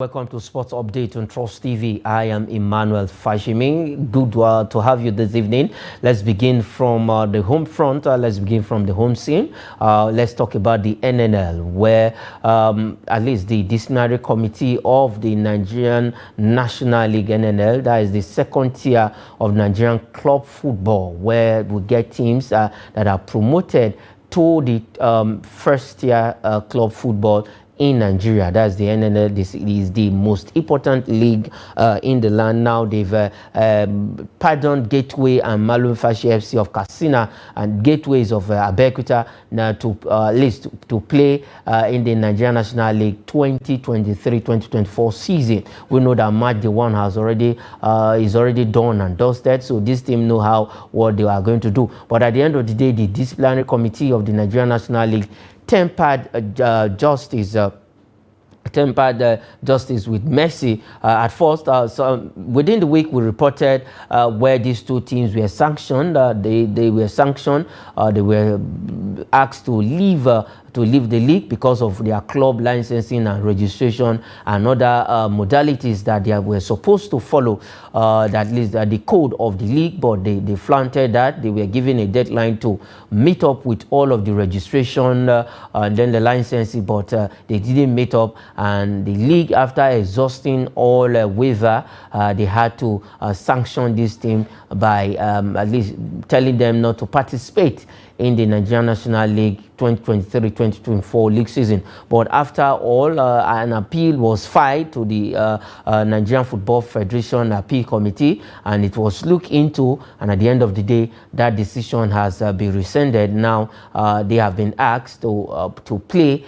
Welcome to Sports Update on Trust TV. I am Emmanuel Fashimi. Good to have you this evening. Let's begin from the home front. Let's begin from the home scene. Let's talk about the NNL, where at least the disciplinary committee of the Nigerian National League NNL, that is the second tier of Nigerian club football, where we get teams that are promoted to the first tier club football in Nigeria. That's the NNL. This is the most important league in the land now. They've pardoned Gateway and Malumfashi FC of Katsina and Gateways of Abeokuta now to at least to play in the Nigerian National League 2023-2024 season. We know that match day one has already is already done and dusted, so this team know what they are going to do. But at the end of the day, the disciplinary committee of the Nigerian National League tempered justice with mercy. At first, so within the week, we reported where these two teams were sanctioned. They were sanctioned. They were asked to leave the league because of their club licensing and registration and other modalities that they were supposed to follow, that is the code of the league, but they flaunted that. They were given a deadline to meet up with all of the registration and then the licensing, but they didn't meet up, and the league, after exhausting all waiver, they had to sanction this team by at least telling them not to participate in the Nigerian National League 2023-2024 league season. But after all, an appeal was filed to the Nigerian Football Federation Appeal Committee, and it was looked into, and at the end of the day, that decision has been rescinded. Now they have been asked to play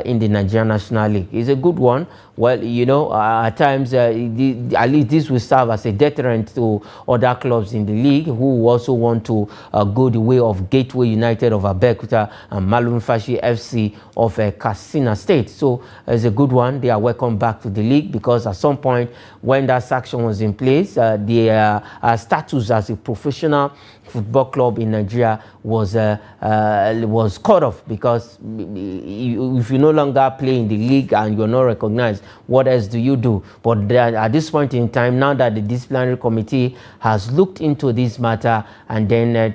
in the Nigerian National League. It's a good one. Well, you know, at times, at least this will serve as a deterrent to other clubs in the league who also want to go the way of Gateway United of Abeokuta and Malumfashi FC of Katsina State. So it's a good one. They are welcome back to the league, because at some point when that sanction was in place, their status as a professional football club in Nigeria was cut off, because if you no longer play in the league and you're not recognized, what else do you do? But at this point in time, now that the disciplinary committee has looked into this matter and then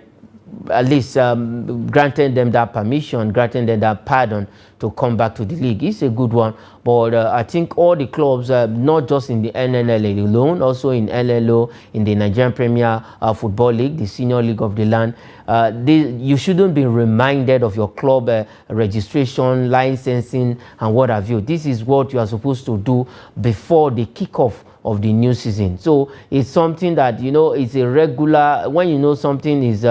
at least granting them that permission, granting them that pardon to come back to the league, it's a good one. But I think all the clubs, not just in the NNL alone, also in LLO, in the Nigerian Premier Football League, the senior league of the land, you shouldn't be reminded of your club registration, licensing, and what have you. This is what you are supposed to do before the kickoff of the new season. So it's something that, you know, it's a regular, when you know something is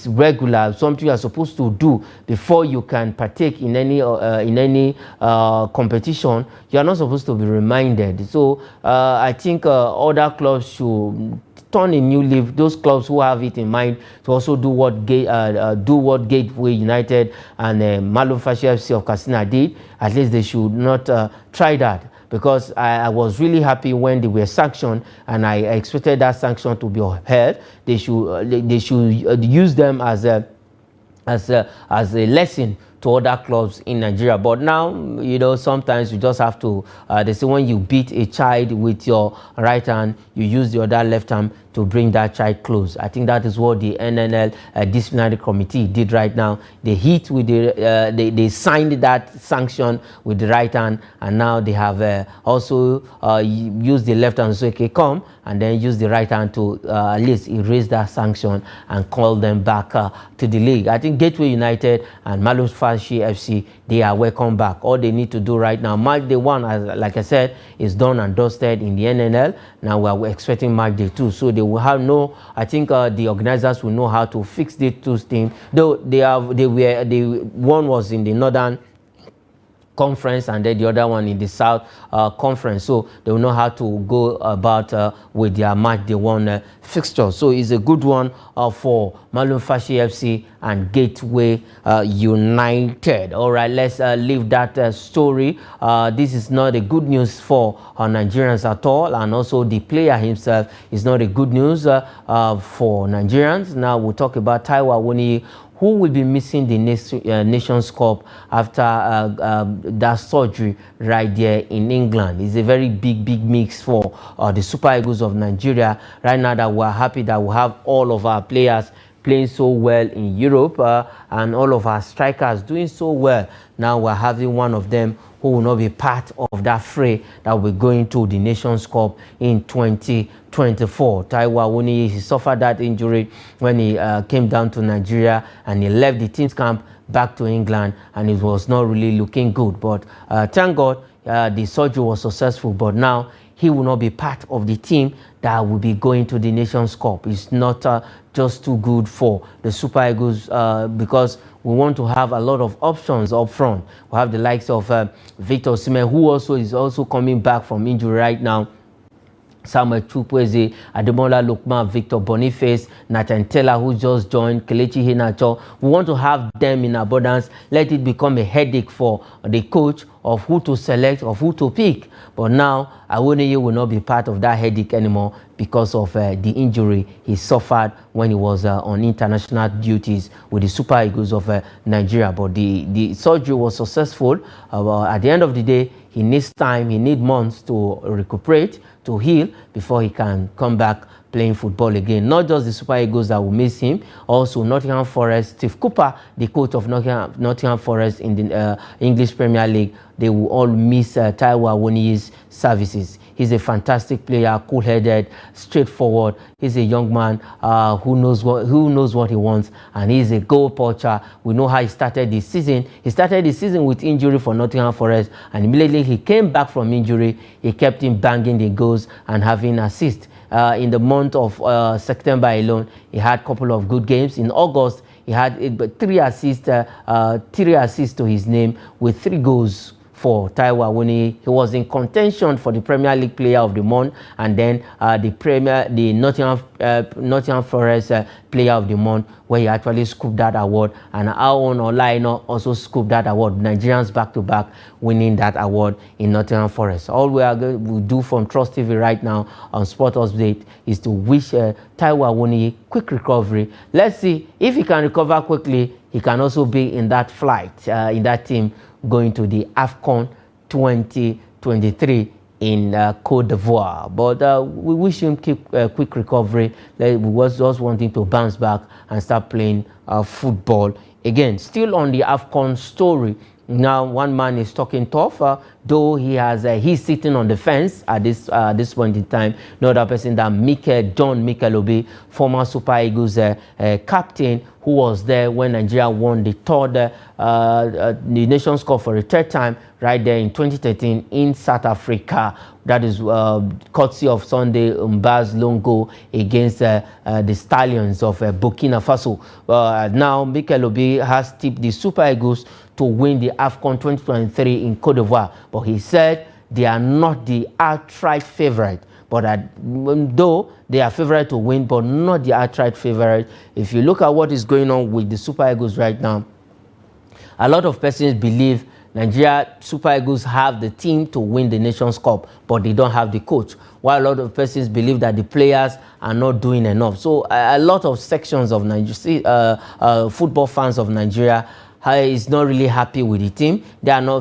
regular, something you are supposed to do before you can partake in any competition, you are not supposed to be reminded. So I think other clubs should turn a new leaf. Those clubs who have it in mind to also do what Gateway United and Malumfashi FC of Katsina did, at least they should not try that. Because I was really happy when they were sanctioned, and I expected that sanction to be upheld. They should use them as a lesson to other clubs in Nigeria. But now, you know, sometimes you just have to, they say when you beat a child with your right hand, you use the other left hand to bring that child close. I think that is what the NNL disciplinary committee did right now. They hit with they signed that sanction with the right hand, and now they have also used the left hand to say, okay, come, and then use the right hand to at least erase that sanction and call them back to the league. I think Gateway United and Malumfashi FC, they are welcome back. All they need to do right now, match day one, like I said, is done and dusted in the NNL. Now we are expecting match day two, so they will have I think the organizers will know how to fix the two teams. Though one was in the Northern Conference and then the other one in the South Conference, so they will know how to go about with their match day one fixture. So it's a good one for Malumfashi FC and Gateway United. All right, let's leave that story. This is not a good news for Nigerians at all, and also the player himself is not a good news for Nigerians. Now we'll talk about Taiwo Awoniyi, who will be missing the Nations Cup after that surgery right there in England. It's a very big mix for the Super Eagles of Nigeria. Right now that we're happy that we have all of our players playing so well in Europe and all of our strikers doing so well. Now we're having one of them who will not be part of that fray that will be going to the Nations Cup in 2024. Taiwo Awoniyi, he suffered that injury when he came down to Nigeria, and he left the team's camp back to England, and it was not really looking good. But thank God the surgery was successful, but now he will not be part of the team that will be going to the Nations Cup. It's not just too good for the Super Eagles because we want to have a lot of options up front. We have the likes of Victor Osimhen, who also is coming back from injury right now. Samuel Chukwueze, Ademola Lookman, Victor Boniface, Nathan Taylor, who just joined, Kelechi Iheanacho. We want to have them in abundance. Let it become a headache for the coach of who to select, of who to pick. But now, Awoniyi will not be part of that headache anymore because of the injury he suffered when he was on international duties with the Super Eagles of Nigeria. But the surgery was successful. At the end of the day, he needs time, he needs months to recuperate, to heal, before he can come back playing football again. Not just the Super Eagles that will miss him, also Nottingham Forest. Steve Cooper, the coach of Nottingham Forest in the English Premier League, they will all miss Taiwo Awoniyi's services. He's a fantastic player, cool-headed, straightforward. He's a young man who knows what he wants, and he's a goal poacher. We know how he started the season. He started the season with injury for Nottingham Forest, and immediately he came back from injury. He kept him banging the goals and having assists. In the month of September alone, he had a couple of good games. In August, he had 3 assists to his name with 3 goals for Taiwo Awoniyi. He was in contention for the Premier League Player of the Month, and then the Nottingham Forest Player of the Month, where he actually scooped that award, and our own Olaino also scooped that award. Nigerians back-to-back winning that award in Nottingham Forest. All we are going to do from Trust TV right now on Sport Update is to wish Taiwo Awoniyi quick recovery. Let's see if he can recover quickly. He can also be in that flight, in that team going to the AFCON 2023 in Côte d'Ivoire. But we wish him quick recovery. We just want him to bounce back and start playing football again. Still on the AFCON story. Now, one man is talking tough, though he's sitting on the fence at this point in time. No other person than John Mikel Obi, former Super Eagles captain, who was there when Nigeria won the the Nations Cup for the 3rd time right there in 2013 in South Africa. That is courtesy of Sunday Mba's lone goal against the Stallions of Burkina Faso. Now, Mikel Obi has tipped the Super Eagles to win the AFCON 2023 in Côte d'Ivoire. But he said they are not the outright favorite. But though they are favorite to win, but not the outright favorite. If you look at what is going on with the Super Eagles right now, a lot of persons believe Nigeria Super Eagles have the team to win the Nations Cup, but they don't have the coach. While a lot of persons believe that the players are not doing enough. So a lot of sections of Nigeria, football fans of Nigeria, is not really happy with the team.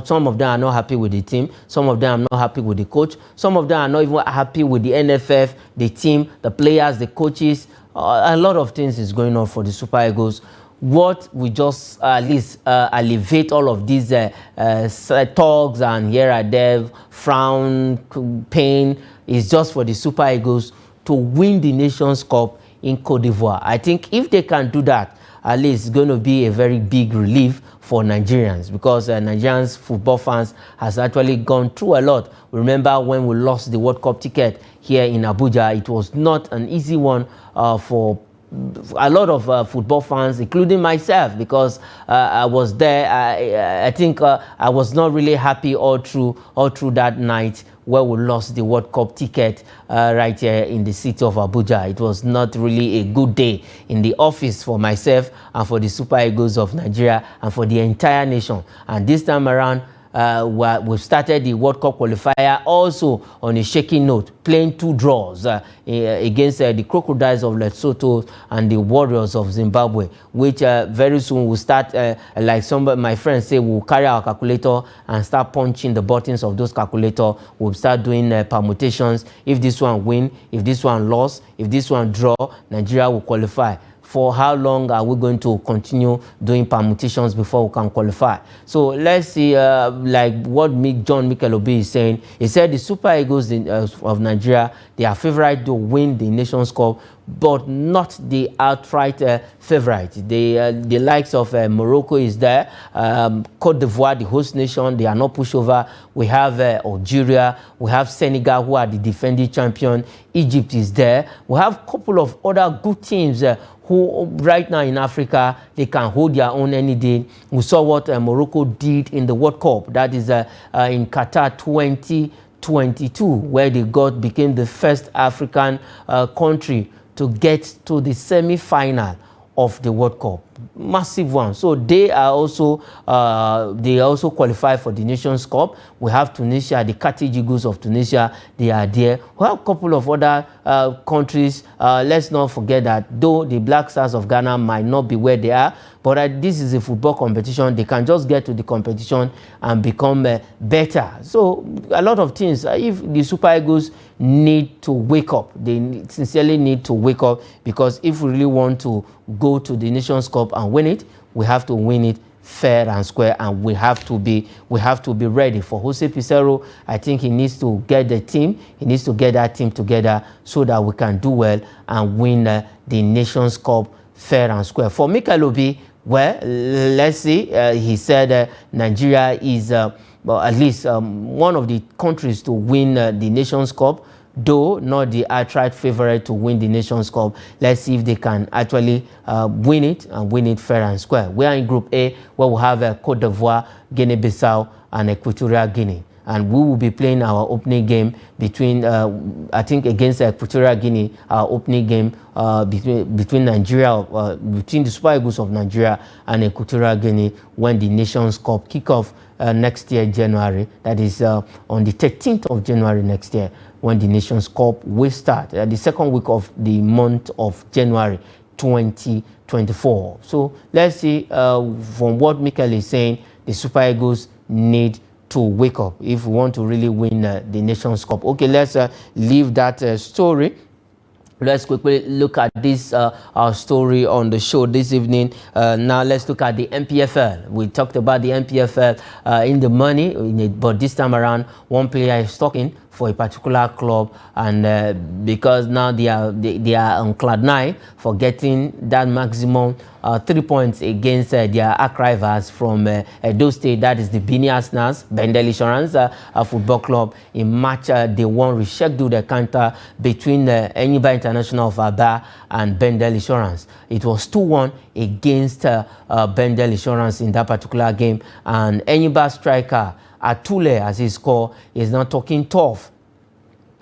Some of them are not happy with the team. Some of them are not happy with the coach. Some of them are not even happy with the NFF, the team, the players, the coaches. A lot of things is going on for the Super Eagles. What we just at least alleviate all of these talks and here and there, frown, pain, is just for the Super Eagles to win the Nations Cup in Côte d'Ivoire. I think if they can do that, at least it's going to be a very big relief for Nigerians, because Nigerians football fans has actually gone through a lot. Remember when we lost the World Cup ticket here in Abuja, it was not an easy one for a lot of football fans, including myself, because I was there. I think I was not really happy all through that night where we lost the World Cup ticket right here in the city of Abuja. It was not really a good day in the office for myself and for the Super Eagles of Nigeria and for the entire nation. And this time around, we've started the World Cup qualifier also on a shaky note, playing 2 draws against the Crocodiles of Lesotho and the Warriors of Zimbabwe, which very soon will start, like some of my friends say, we'll carry our calculator and start punching the buttons of those calculators. We'll start doing permutations. If this one win, if this one lost, if this one draw, Nigeria will qualify. For how long are we going to continue doing permutations before we can qualify? So let's see, like what John Mikel Obi is saying. He said the Super Eagles of Nigeria, they are favorite to win the Nations Cup, but not the outright favorite. The likes of Morocco is there, Cote d'Ivoire, the host nation, they are not pushover. We have Algeria, we have Senegal, who are the defending champion. Egypt is there. We have a couple of other good teams who right now in Africa, they can hold their own any day. We saw what Morocco did in the World Cup, that is in Qatar 2022, where they became the first African country to get to the semi-final of the World Cup. Massive one. So they also qualify for the Nations Cup. We have Tunisia, the Carthage Eagles of Tunisia, they are there. We have a couple of other countries. Let's not forget that though the Black Stars of Ghana might not be where they are, but this is a football competition. They can just get to the competition and become better. So a lot of things. If the Super Eagles need to wake up, they sincerely need to wake up, because if we really want to go to the Nations Cup and win it, we have to win it fair and square, and we have to be ready. For Jose Pizarro, I think he needs to get the team, he needs to get that team together so that we can do well and win the Nations Cup fair and square. For Mikel Obi, well, let's see, he said Nigeria is well, at least one of the countries to win the Nations Cup, though not the outright favorite to win the Nations Cup. Let's see if they can actually win it and win it fair and square. We are in Group A, where we have Cote d'Ivoire, Guinea-Bissau, and Equatorial Guinea. And we will be playing our opening game between, I think, against Equatorial Guinea, our opening game between Nigeria, between the Super Eagles of Nigeria and Equatorial Guinea, when the Nations Cup kick off next year, January. That is on the 13th of January next year, when the Nations Cup will start, the second week of the month of January 2024. So let's see, from what Mikel is saying, the Super Eagles need to wake up if we want to really win the Nations Cup. Okay, let's leave that story. Let's quickly look at this our story on the show this evening. Now let's look at the NPFL. We talked about the NPFL in the money, but this time around, one player is talking for a particular club, and because now they are on cloud 9 for getting that maximum 3 points against their arch rivals from Edo State, that is the Bini Arsenals, Bendel Insurance Football Club. In March, they won rescheduled encounter between Enyimba International of Aba and Bendel Insurance. It was 2-1 against Bendel Insurance in that particular game, and Enyimba striker Atule, as he's called, is now talking tough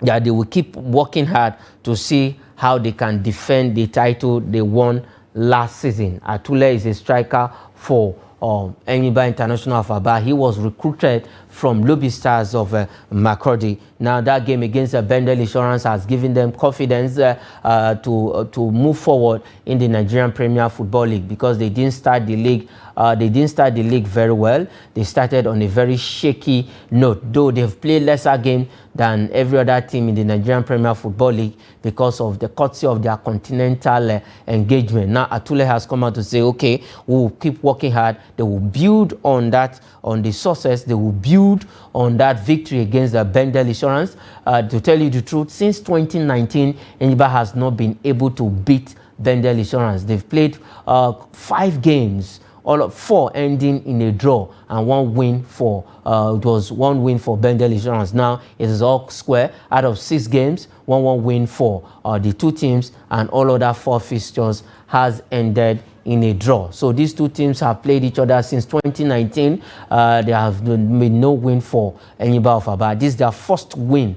that they will keep working hard to see how they can defend the title they won last season. Atule is a striker for Enyimba International of Aba. He was recruited from Lobby Stars of Makurdi. Now that game against Bendel Insurance has given them confidence to move forward in the Nigerian Premier Football League, because they didn't start the league. They didn't start the league very well. They started on a very shaky note, though they've played lesser games than every other team in the Nigerian Premier Football League because of the courtesy of their continental engagement. Now Atule has come out to say, okay, we will keep working hard. They will build on that, on the success. They will build on that victory against the Bendel Insurance. To tell you the truth, since 2019, Enyimba has not been able to beat Bendel Insurance. They've played 5 games, all of 4 ending in a draw, and 1 win for it was 1 win for Bendel Insurance. Now it is all square. Out of 6 games, 1 win for the 2 teams, and all other 4 fixtures has ended in a draw. So these 2 teams have played each other since 2019. There have been no win for Enyimba of Aba. This is their first win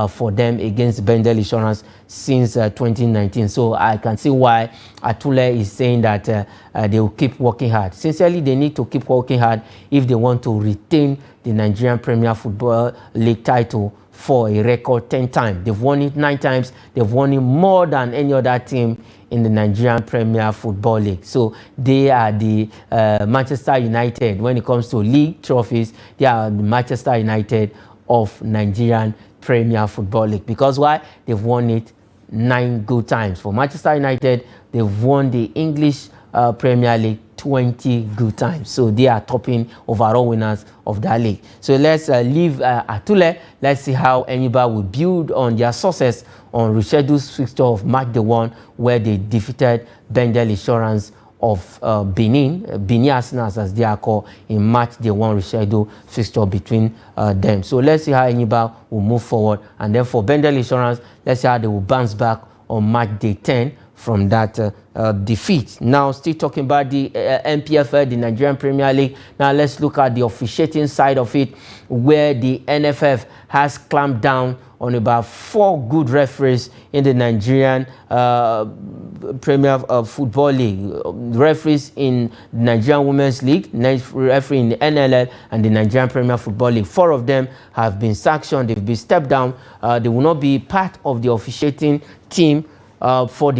for them against Bendel Insurance since 2019. So I can see why Atule is saying that they will keep working hard. Sincerely, they need to keep working hard if they want to retain the Nigerian Premier Football League title for a record 10 times. They've won it 9 times. They've won it more than any other team in the Nigerian Premier Football League. So they are the Manchester United. When it comes to league trophies, they are the Manchester United of Nigerian Premier Football League. Because why? They've won it 9 good times. For Manchester United, they've won the English Premier League 20 good times. So they are topping overall winners of that league. So let's leave Atule. Let's see how Enyimba will build on their success on rescheduled fixture of Match Day 1, where they defeated Bendel Insurance of Benin Arsenals, as they are called, in Match Day 1 rescheduled fixture between them. So let's see how Enyimba will move forward. And then for Bendel Insurance, let's see how they will bounce back on Match Day 10 from that defeat. Now, still talking about the NPFL, the Nigerian Premier League. Now, let's look at the officiating side of it, where the NFF has clamped down on about 4 good referees in the Nigerian Premier Football League. Referees in the Nigerian Women's League, referee in the NLL, and the Nigerian Premier Football League. 4 of them have been sanctioned. They've been stepped down. They will not be part of the officiating team for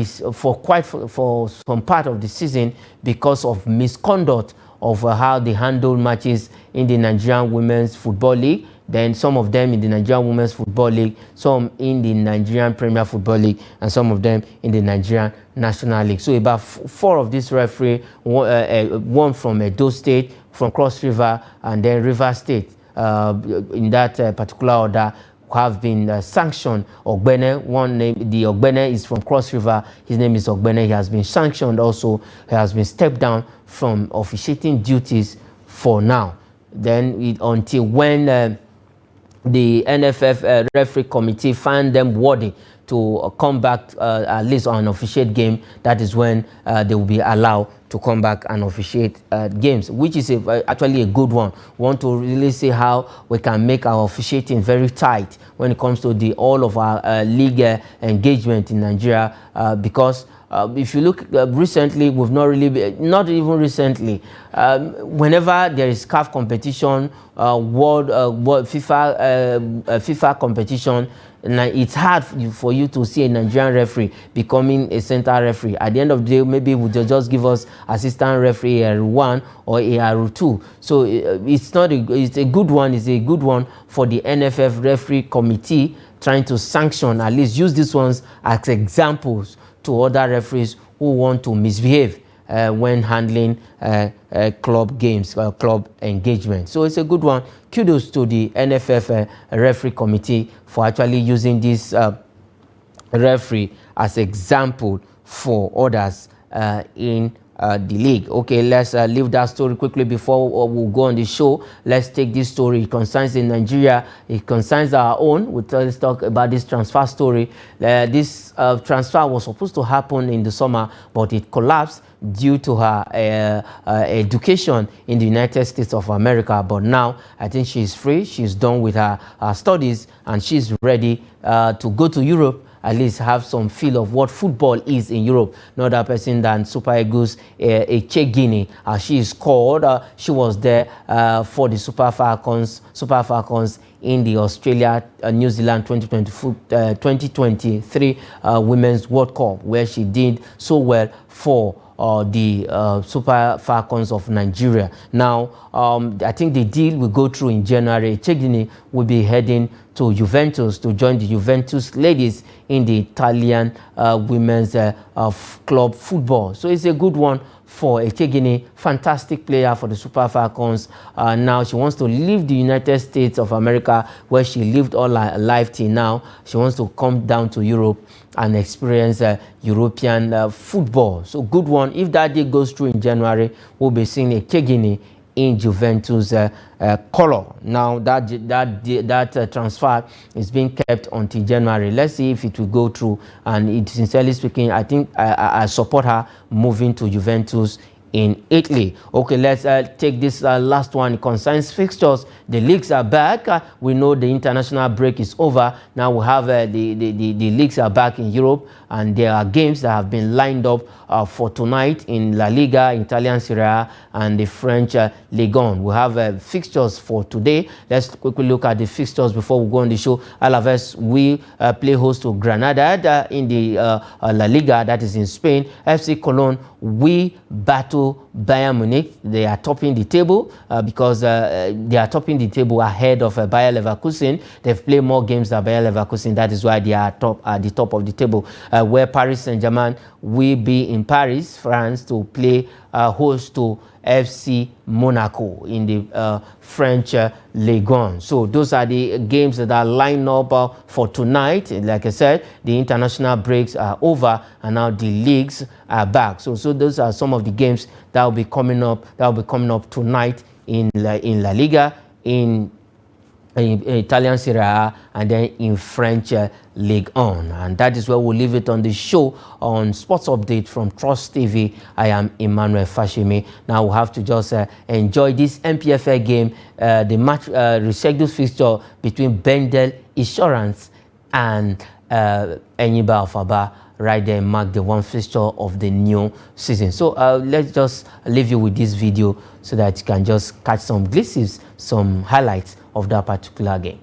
some part of the season because of misconduct of how they handle matches in the Nigerian Women's Football League. Then some of them in the Nigerian Women's Football League, some in the Nigerian Premier Football League, and some of them in the Nigerian National League. So about 4 of these referees, one from Edo State, from Cross River, and then River State, in that particular order, have been sanctioned. Ogbene, one name, the Ogbene is from Cross River. His name is Ogbene. He has been sanctioned also. He has been stepped down from officiating duties for now. Then until when the NFF referee committee find them worthy to come back at least on an officiate game, that is when they will be allowed to come back and officiate games, which is actually a good one. We want to really see how we can make our officiating very tight when it comes to all of our league engagement in Nigeria, because if you look recently, we've not even recently, whenever there is CAF competition, world FIFA competition, it's hard for you to see a Nigerian referee becoming a center referee. At the end of the day, maybe they'll just give us assistant referee AR1 or AR2. So it's a good one. It's a good one for the NFF referee committee trying to sanction, at least use these ones as examples to other referees who want to misbehave when handling club games, club engagement. So it's a good one. Kudos to the NFF referee committee for actually using this referee as example for others in the league. Okay, let's leave that story quickly before we'll go on the show. Let's take this story. It concerns in Nigeria. It concerns our own. Let's talk about this transfer story. This transfer was supposed to happen in the summer, but it collapsed due to her education in the United States of America. But now I think she's free. She's done with her studies, and she's ready to go to Europe, at least have some feel of what football is in Europe. No other person than Super Eagles Echegini, as she is called. She was there for the Super Falcons in the Australia New Zealand 2023 Women's World Cup, where she did so well for the Super Falcons of Nigeria. Now, I think the deal will go through in January. Echegini will be heading to Juventus to join the Juventus ladies in the Italian women's club football. So it's a good one for Echegini, fantastic player for the Super Falcons. Now she wants to leave the United States of America, where she lived all her life till now. She wants to come down to Europe and experience European football. So good one. If that day goes through in January, we'll be seeing Echegini in Juventus color. Now that transfer is being kept until January. Let's see if it will go through. And sincerely speaking, I think I support her moving to Juventus in Italy. Okay, let's take this last one. It concerns fixtures. The leagues are back. We know the international break is over. Now we have the leagues are back in Europe, and there are games that have been lined up for tonight in La Liga, Italian Serie A, and the French Ligue 1. We have fixtures for today. Let's quickly look at the fixtures before we go on the show. Alaves, we play host to Granada in the La Liga, that is in Spain. FC Cologne, we battle Bayern Munich. They are topping the table because they are topping the table ahead of Bayer Leverkusen. They've played more games than Bayer Leverkusen. That is why they are at the top of the table. Where Paris Saint-Germain will be in Paris, France, to play host to FC Monaco in the French Ligue 1. So those are the games that are lined up for tonight. Like I said, the international breaks are over and now the leagues are back. So those are some of the games that will be coming up. Tonight in La Liga, in Italian Serie A, and then in French Ligue 1. And that is where we'll leave it on the show on Sports Update from Trust TV. I am Emmanuel Fashimi. Now we'll have to just enjoy this MPFL game, the match rescheduled fixture between Bendel Insurance and Enyiba Alfaba. Right there, mark the one fixture of the new season. So let's just leave you with this video so that you can just catch some glimpses, some highlights of that particular game.